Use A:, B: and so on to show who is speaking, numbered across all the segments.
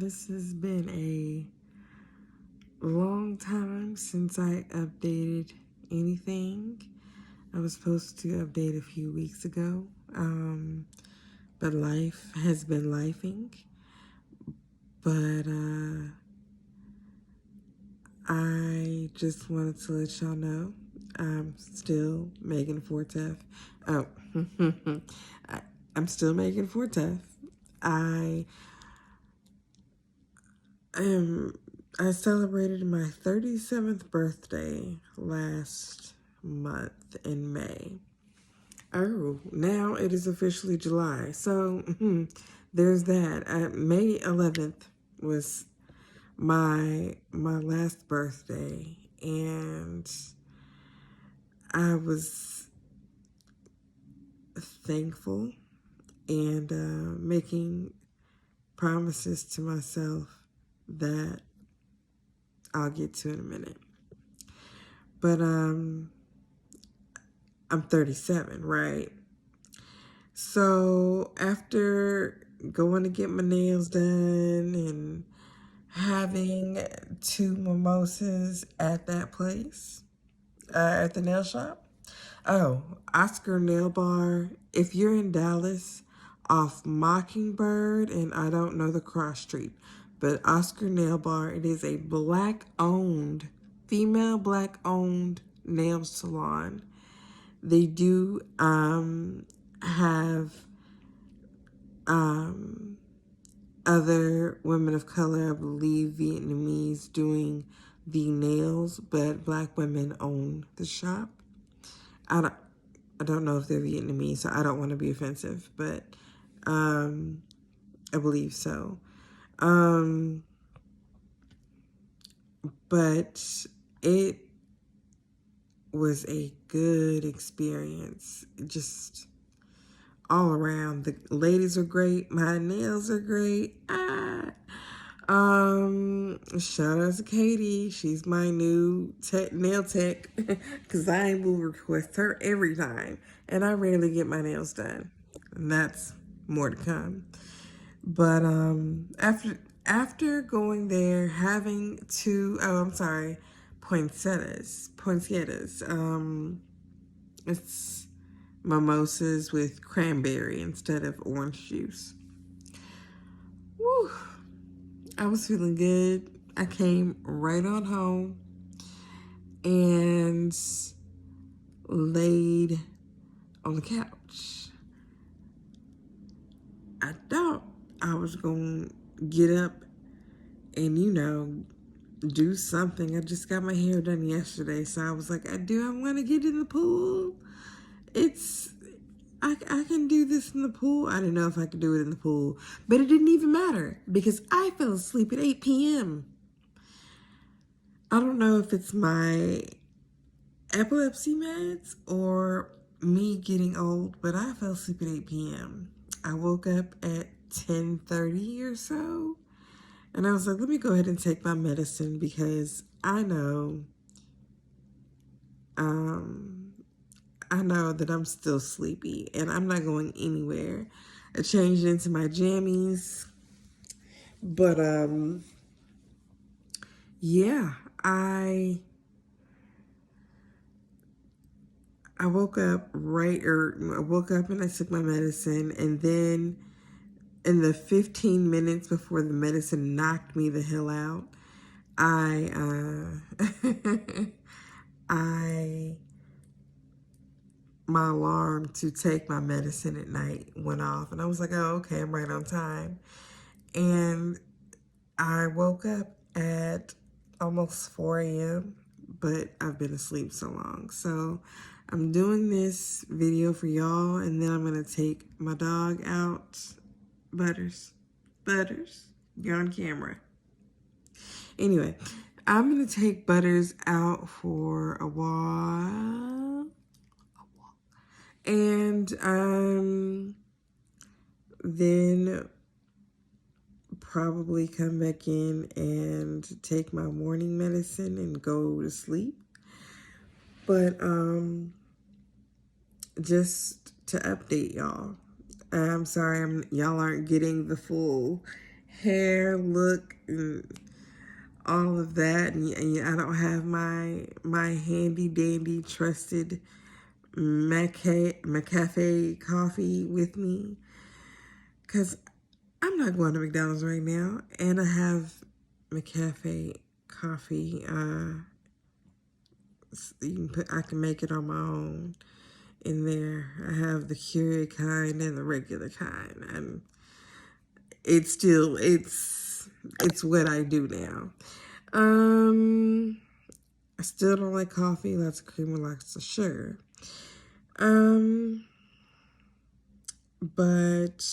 A: This has been a long time since I updated anything. I was supposed to update a few weeks ago, but life has been lifing. But I just wanted to let y'all know I'm still Megan Fortef. Oh, I'm still Megan Fortef. I I celebrated my 37th birthday last month in May. Oh, now it is officially July. So there's that. May 11th was my last birthday, and I was thankful and making promises to myself that I'll get to in a minute. But I'm 37, right? So after going to get my nails done and having 2 mimosas at that place, at the nail shop. Oh, Oscar Nail Bar. If you're in Dallas, off Mockingbird, and I don't know the cross street, but Oscar Nail Bar, it is a black-owned, female black-owned nail salon. They do have other women of color, I believe Vietnamese, doing the nails, but black women own the shop. I don't know if they're Vietnamese, so I don't want to be offensive, but I believe so. But it was a good experience, just all around. The ladies are great. My nails are great. Shout out to Katie. She's my new nail tech, because I will request her every time, and I rarely get my nails done, and that's more to come. But after going there, having poinsettias. It's mimosas with cranberry instead of orange juice. Woo! I was feeling good. I came right on home and laid on the couch. I thought I was going to get up and, do something. I just got my hair done yesterday, so I was like, do I want to get in the pool? I can do this in the pool. I didn't know if I could do it in the pool, but it didn't even matter because I fell asleep at 8 p.m. I don't know if it's my epilepsy meds or me getting old, but I fell asleep at 8 p.m. I woke up at 10:30 or so, and I was like, let me go ahead and take my medicine because I know that I'm still sleepy and I'm not going anywhere. I changed into my jammies, but yeah, I woke up and I took my medicine, and then in the 15 minutes before the medicine knocked me the hell out, my alarm to take my medicine at night went off, and I was like, oh, okay, I'm right on time. And I woke up at almost 4 a.m., but I've been asleep so long. So I'm doing this video for y'all, and then I'm going to take my dog out. Butters, you're on camera. Anyway, I'm going to take Butters out for a walk. And then probably come back in and take my morning medicine and go to sleep. But just to update y'all, I'm sorry y'all aren't getting the full hair, look, and all of that. And I don't have my handy dandy trusted McCafe coffee with me because I'm not going to McDonald's right now, and I have McCafe coffee. I can make it on my own in there. I have the Keurig kind and the regular kind, and it's what I do now. I still don't like coffee, lots of cream and lots of sugar. But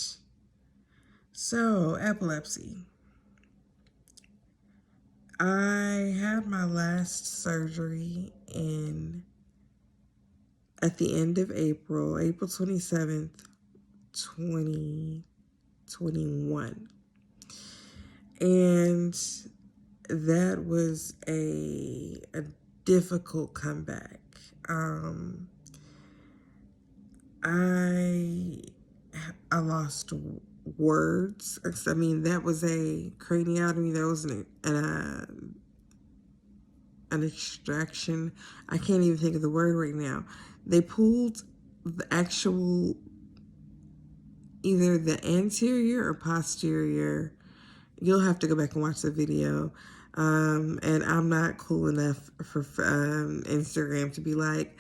A: so epilepsy. I had my last surgery at the end of April, April 27th, 2021. And that was a difficult comeback. I lost words. I mean, that was a craniotomy. That was an extraction. I can't even think of the word right now. They pulled the actual, either the anterior or posterior. You'll have to go back and watch the video. And I'm not cool enough for Instagram to be like,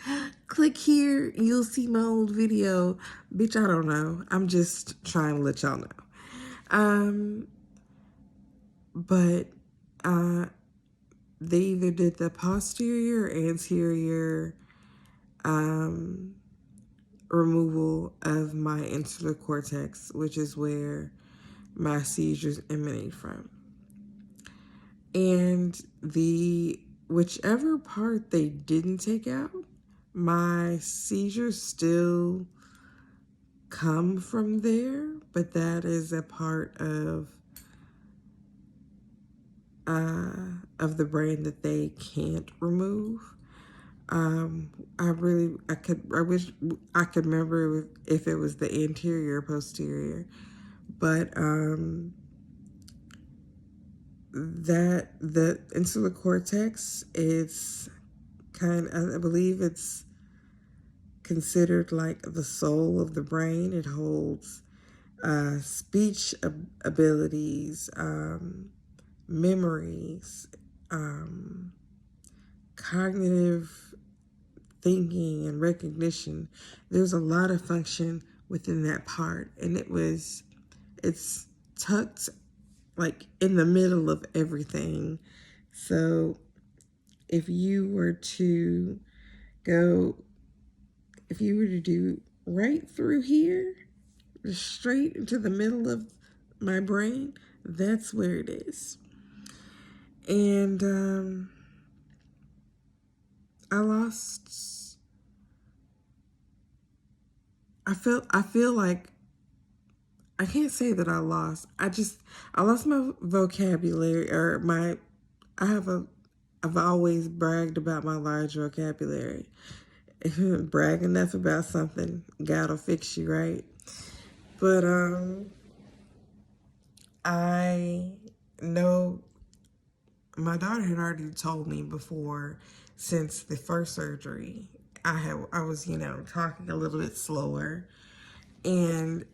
A: click here, you'll see my old video. Bitch, I don't know. I'm just trying to let y'all know. But they either did the posterior or anterior removal of my insular cortex, which is where my seizures emanate from. And whichever part they didn't take out, my seizures still come from there, but that is a part of the brain that they can't remove. I wish I could remember if it was the anterior or posterior, but that the insular cortex is I believe it's considered like the soul of the brain. It holds speech abilities, memories, cognitive thinking and recognition. There's a lot of function within that part, and it's tucked like in the middle of everything. So if you were to do right through here, straight into the middle of my brain, that's where it is. And I feel like, I can't say that I lost my vocabulary, or I've always bragged about my large vocabulary. If you brag enough about something, God will fix you, right? But I know my daughter had already told me before, since the first surgery, I was talking a little bit slower, and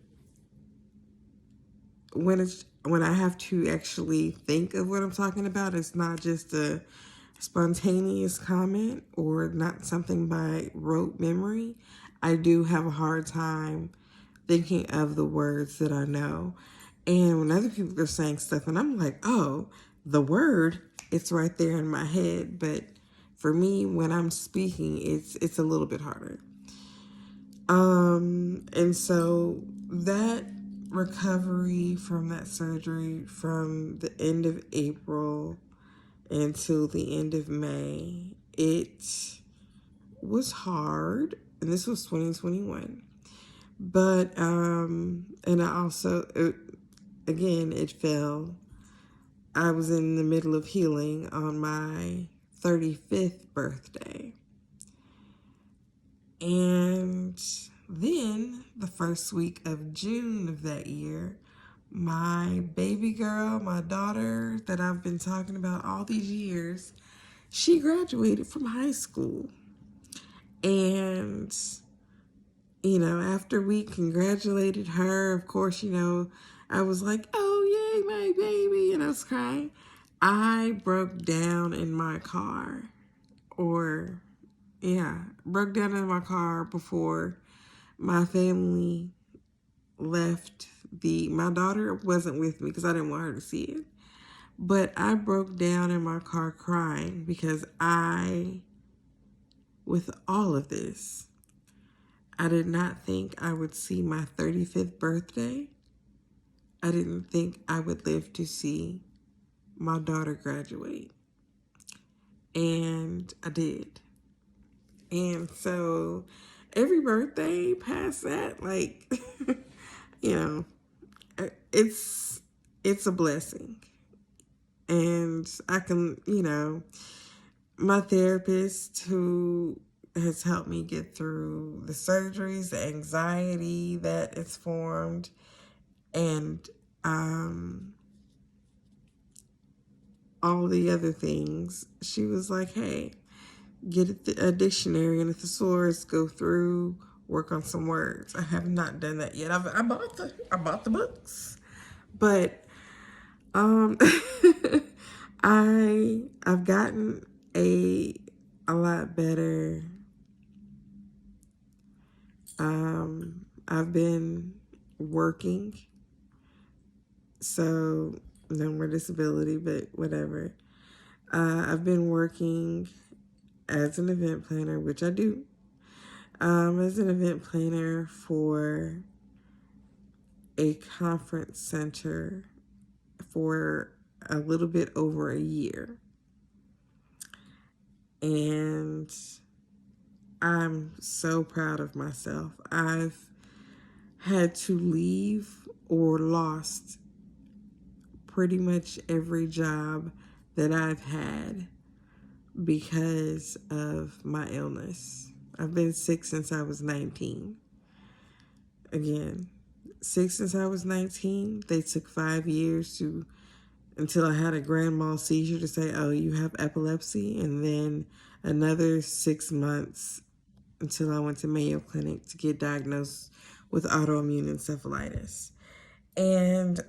A: when I have to actually think of what I'm talking about, it's not just a spontaneous comment or not something by rote memory. I do have a hard time thinking of the words that I know. And when other people are saying stuff and I'm like, oh, the word, it's right there in my head. But for me, when I'm speaking, it's a little bit harder. And so that recovery from that surgery, from the end of April until the end of May, it was hard, and this was 2021. But and I also it fell. I was in the middle of healing on my 35th birthday. And then the first week of June of that year, my baby girl, my daughter that I've been talking about all these years, she graduated from high school. And, after we congratulated her, of course, I was like, oh, yay, my baby. And I was crying. I broke down in my car. Broke down in my car before my family left. My daughter wasn't with me because I didn't want her to see it. But I broke down in my car crying because with all of this, I did not think I would see my 35th birthday. I didn't think I would live to see my daughter graduate. And I did. And so every birthday past that, like, it's a blessing. And I can, my therapist who has helped me get through the surgeries, the anxiety that it's formed, and all the other things. She was like, hey, get a dictionary and a thesaurus, go through, work on some words. I have not done that yet. I bought the books, but I've gotten a lot better. I've been working, so no more disability, but whatever. I've been working as an event planner, which I do, as an event planner for a conference center for a little bit over a year. And I'm so proud of myself. I've had to leave or lost pretty much every job that I've had because of my illness. I've been sick since I was 19. Again, sick since I was 19. They took 5 years until I had a grand mal seizure to say, oh, you have epilepsy, and then another 6 months until I went to Mayo Clinic to get diagnosed with autoimmune encephalitis. And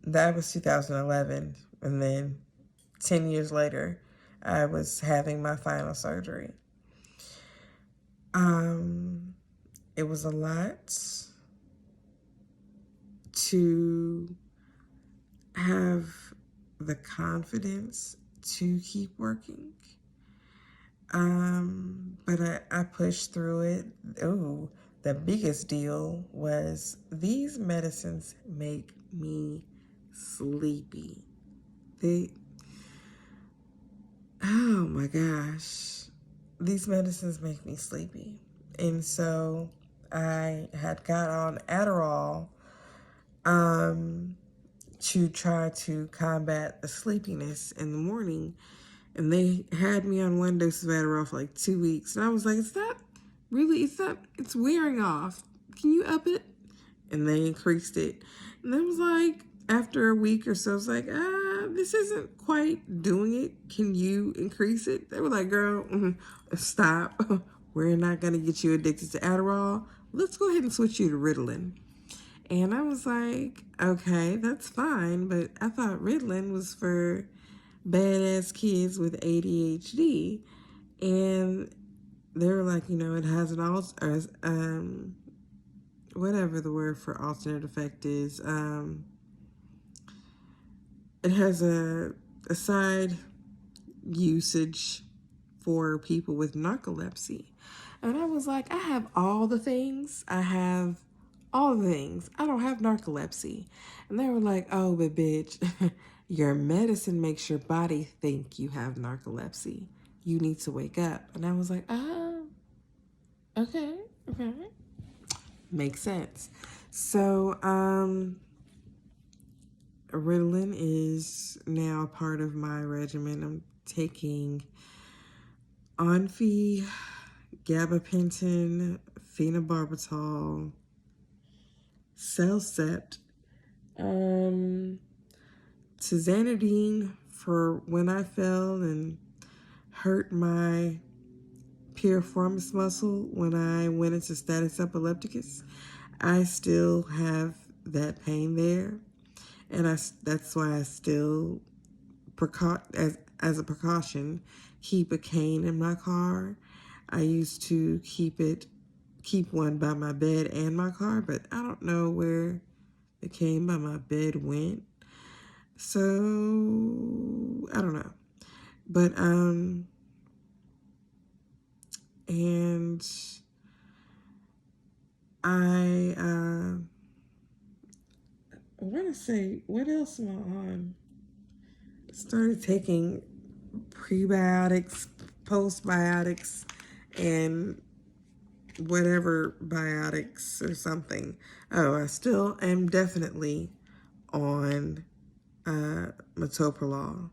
A: that was 2011. And then 10 years later, I was having my final surgery. It was a lot to have the confidence to keep working. But I pushed through it. Oh, the biggest deal was these medicines make me sleepy. Oh my gosh, these medicines make me sleepy. And so I had got on Adderall to try to combat the sleepiness in the morning. And they had me on one dose of Adderall for like 2 weeks. And I was like, it's wearing off. Can you up it? And they increased it. And I was like, after a week or so, I was like, this isn't quite doing it. Can you increase it? They were like, girl, stop. We're not going to get you addicted to Adderall. Let's go ahead and switch you to Ritalin. And I was like, okay, that's fine. But I thought Ritalin was for badass kids with ADHD. And they were like, it has whatever the word for alternate effect is. It has a side usage for people with narcolepsy. And I was like, I have all the things. I have all the things. I don't have narcolepsy. And they were like, oh, but bitch, your medicine makes your body think you have narcolepsy. You need to wake up. And I was like, okay. Makes sense. So, Ritalin is now a part of my regimen. I'm taking Onfi, gabapentin, phenobarbital, Cellcept, Tizanidine for when I fell and hurt my piriformis muscle when I went into status epilepticus. I still have that pain there, and that's why I still as a precaution keep a cane in my car. I used to keep one by my bed and my car, but I don't know where the cane by my bed went. So I don't know. But and I want to say, what else am I on? Started taking prebiotics, postbiotics, and whatever biotics or something. Oh, I still am definitely on metoprolol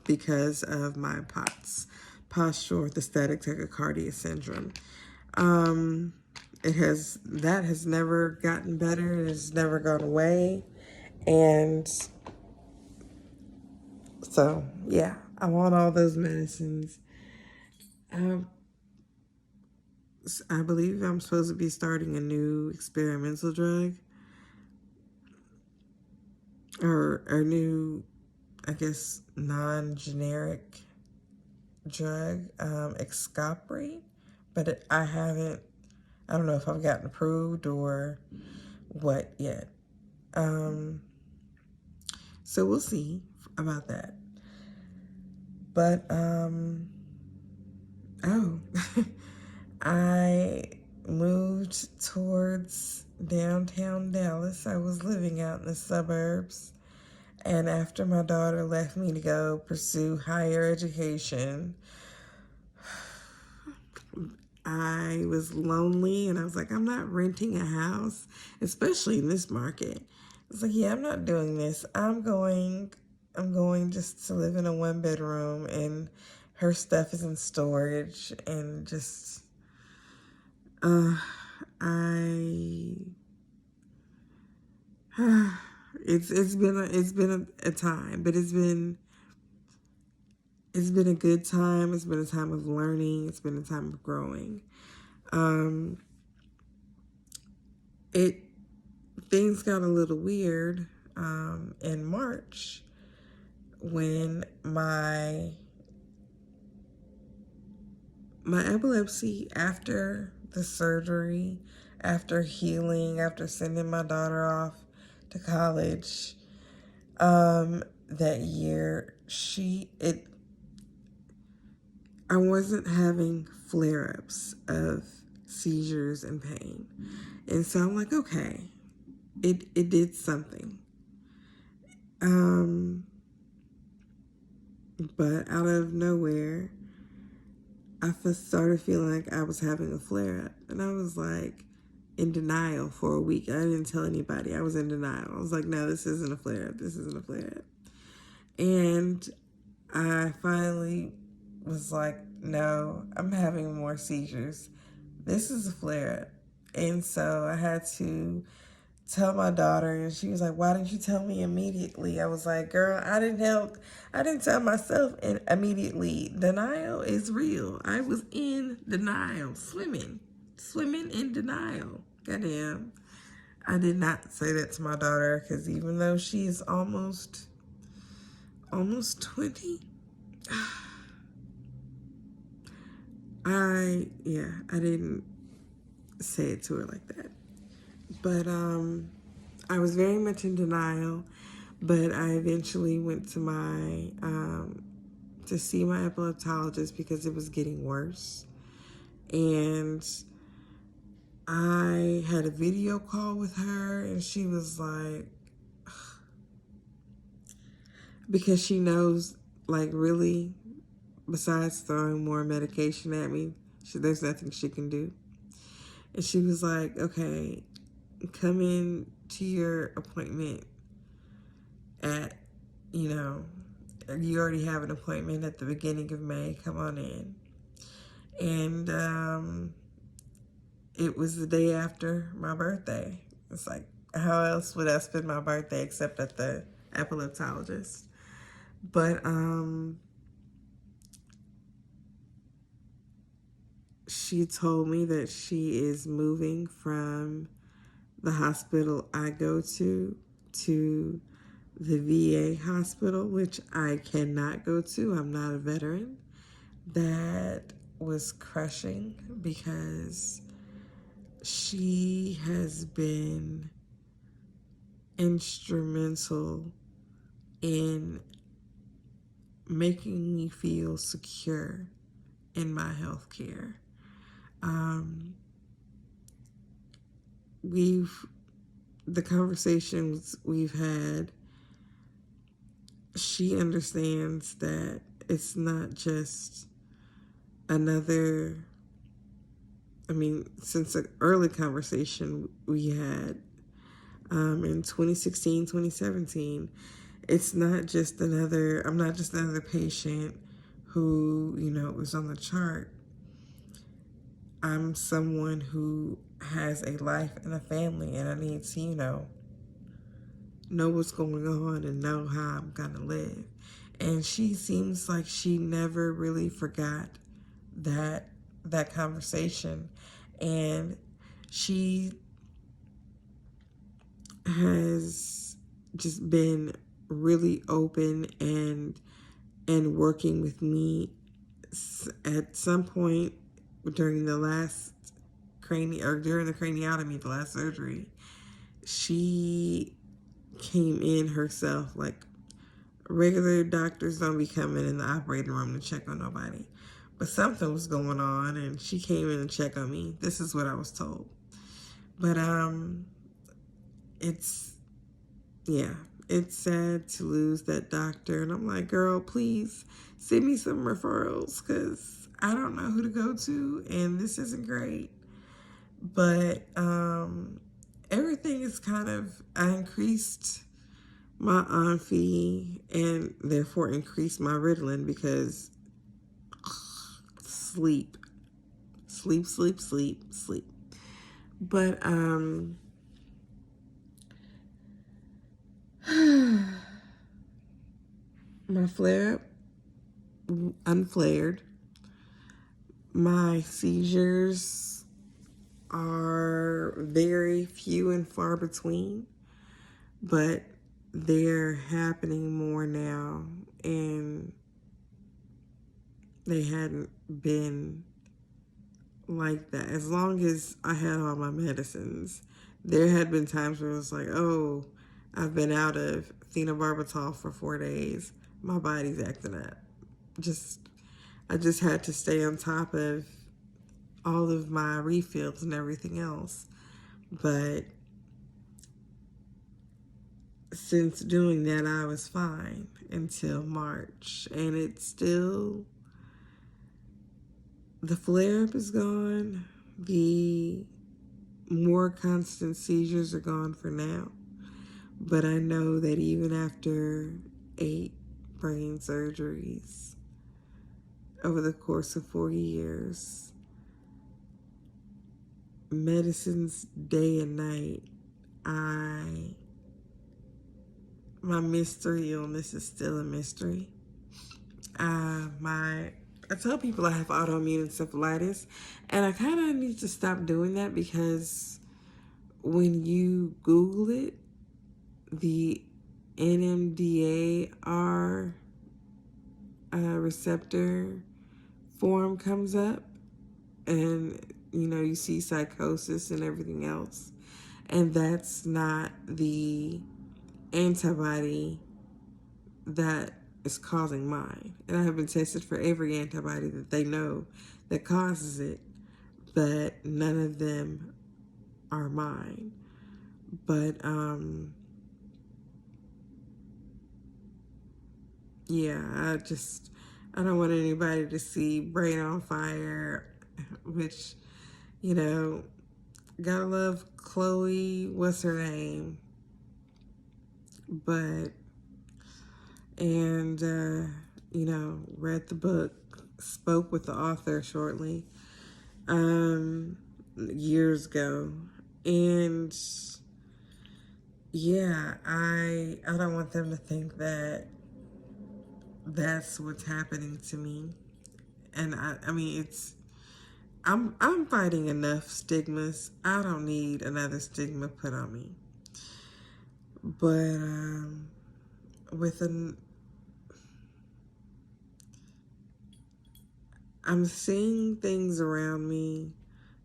A: because of my POTS, postural orthostatic tachycardia syndrome. That has never gotten better. It has never gone away, and so yeah, I'm on all those medicines. I believe I'm supposed to be starting a new experimental drug, or a new, I guess, non-generic drug, Excopri, but I don't know if I've gotten approved or what yet. So we'll see about that. But, I moved towards downtown Dallas. I was living out in the suburbs. And after my daughter left me to go pursue higher education, I was lonely, and I was like, I'm not renting a house, especially in this market. It's like, yeah, I'm not doing this. I'm going just to live in a 1-bedroom, and her stuff is in storage, and just it's been a time, but it's been a good time. It's been a time of learning. It's been a time of growing. Things got a little weird in March when my epilepsy, after the surgery, after healing, after sending my daughter off to college, that year, I wasn't having flare-ups of seizures and pain. And so I'm like, okay, it did something. But out of nowhere, I started feeling like I was having a flare-up. And I was like in denial for a week. I didn't tell anybody. I was in denial. I was like, no, this isn't a flare-up. This isn't a flare-up. And I finally was like, no, I'm having more seizures. This is a flare-up. And so I had to tell my daughter, and she was like, why didn't you tell me immediately? I was like, girl, I didn't tell myself immediately. Denial is real. I was in denial, swimming in denial. Goddamn. I did not say that to my daughter, because even though she's almost 20, I didn't say it to her like that. But I was very much in denial, but I eventually went to to see my epileptologist because it was getting worse. And I had a video call with her, and she was like, because she knows, like, really, besides throwing more medication at me, there's nothing she can do. And she was like, okay, come in to your appointment at, you already have an appointment at the beginning of May, come on in. And it was the day after my birthday. It's like, how else would I spend my birthday except at the epileptologist? But she told me that she is moving from the hospital I go to the VA hospital, which I cannot go to. I'm not a veteran. That was crushing because she has been instrumental in making me feel secure in my health care. The conversations we've had, she understands that it's not just another, since an early conversation we had in 2016, 2017, it's not just I'm not just another patient who, was on the chart. I'm someone who has a life and a family, and I need to, know what's going on and know how I'm gonna live. And she seems like she never really forgot that conversation, and she has just been really open and working with me. At some point during the last during the craniotomy, the last surgery, she came in herself. Like, regular doctors don't be coming in the operating room to check on nobody, but something was going on, and she came in and checked on me. This is what I was told. But it's sad to lose that doctor, and I'm like, girl, please send me some referrals, because I don't know who to go to, and this isn't great. But everything is I increased my fee and therefore increased my Ritalin, because sleep. But my flare-up unflared. My seizures are very few and far between, but they're happening more now, and they hadn't been like that. As long as I had all my medicines, there had been times where it was like, oh, I've been out of phenobarbital for 4 days. My body's acting up. I just had to stay on top of all of my refills and everything else. But since doing that, I was fine until March. And it's still, the flare-up is gone. The more constant seizures are gone for now. But I know that even after 8 brain surgeries over the course of 4 years, medicines day and night, my mystery illness is still a mystery. I tell people I have autoimmune encephalitis, and I kind of need to stop doing that, because when you Google it, the NMDAR receptor form comes up, and you see psychosis and everything else, and that's not the antibody that is causing mine. And I have been tested for every antibody that they know that causes it, but none of them are mine. But I don't want anybody to see Brain on Fire, which, gotta love Chloe, what's her name? Read the book, spoke with the author shortly, years ago. And yeah, I don't want them to think that that's what's happening to me. And I mean, I'm fighting enough stigmas. I don't need another stigma put on me. But with an I'm seeing things around me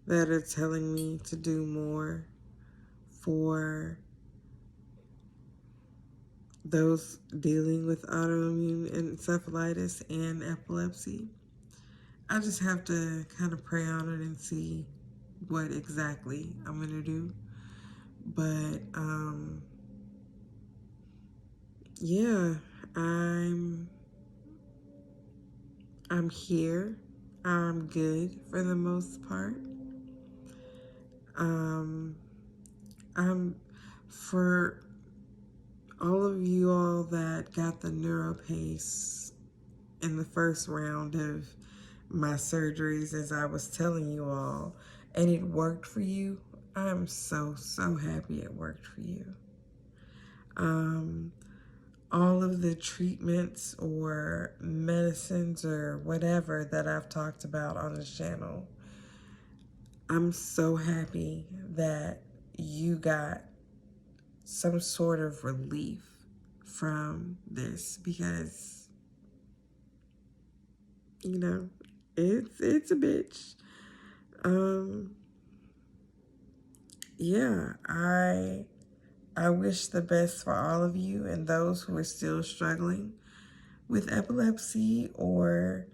A: that are telling me to do more for those dealing with autoimmune encephalitis and epilepsy. I just have to kind of pray on it and see what exactly I'm going to do. But yeah, I'm here. I'm good for the most part. I'm for all of you all that got the NeuroPace in the first round of my surgeries, as I was telling you all, and it worked for you. I'm so happy it worked for you. All of the treatments or medicines or whatever that I've talked about on this channel, I'm so happy that you got some sort of relief from this, because you know it's a bitch. Yeah, I wish the best for all of you and those who are still struggling with epilepsy or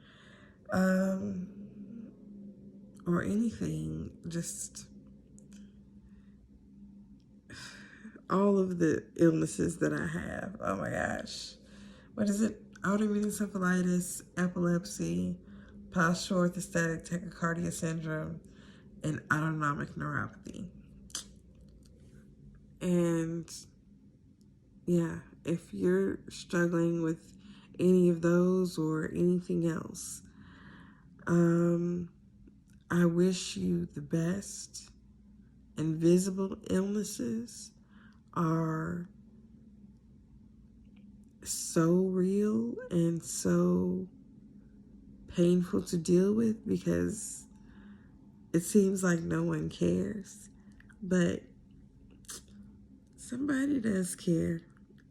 A: anything, just all of the illnesses that I have. Oh my gosh. What is it? Autoimmune encephalitis, epilepsy, postural orthostatic tachycardia syndrome, and autonomic neuropathy. And yeah, if you're struggling with any of those or anything else, I wish you the best. Invisible illnesses are so real and so painful to deal with because it seems like no one cares, but somebody does care,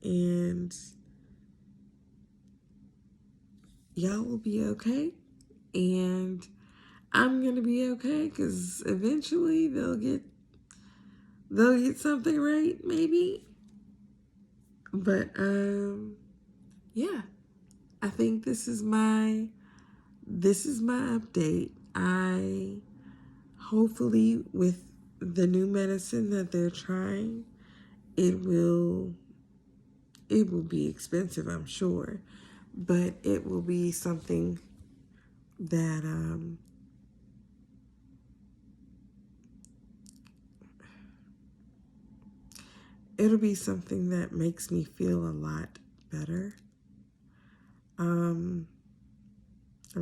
A: and y'all will be okay, and I'm gonna be okay because eventually they'll get something right, maybe. But yeah, I think this is my update. I hopefully, with the new medicine that they're trying, it will be expensive, I'm sure, but it will be something that it'll be something that makes me feel a lot better. I'm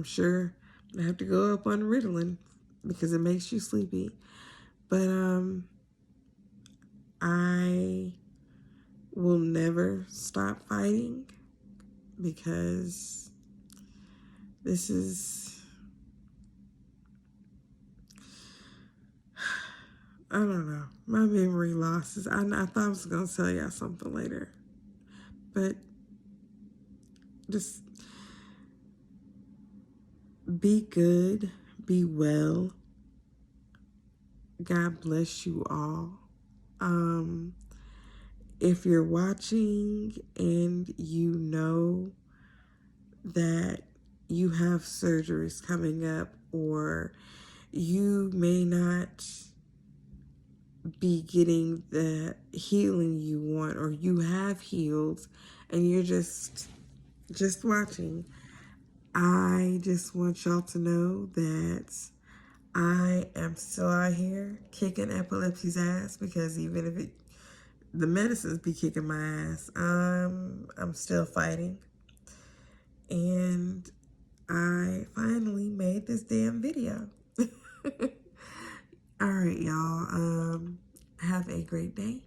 A: sure I have to go up on Ritalin because it makes you sleepy, but I will never stop fighting because this is, I don't know, my memory losses. I thought I was going to tell y'all something later, but just be good, be well. God bless you all. If you're watching and you know that you have surgeries coming up, or you may not be getting the healing you want, or you have healed and you're just watching, I just want y'all to know that I am still out here kicking epilepsy's ass, because even if the medicines be kicking my ass, I'm still fighting. And I finally made this damn video. All right, y'all. Have a great day.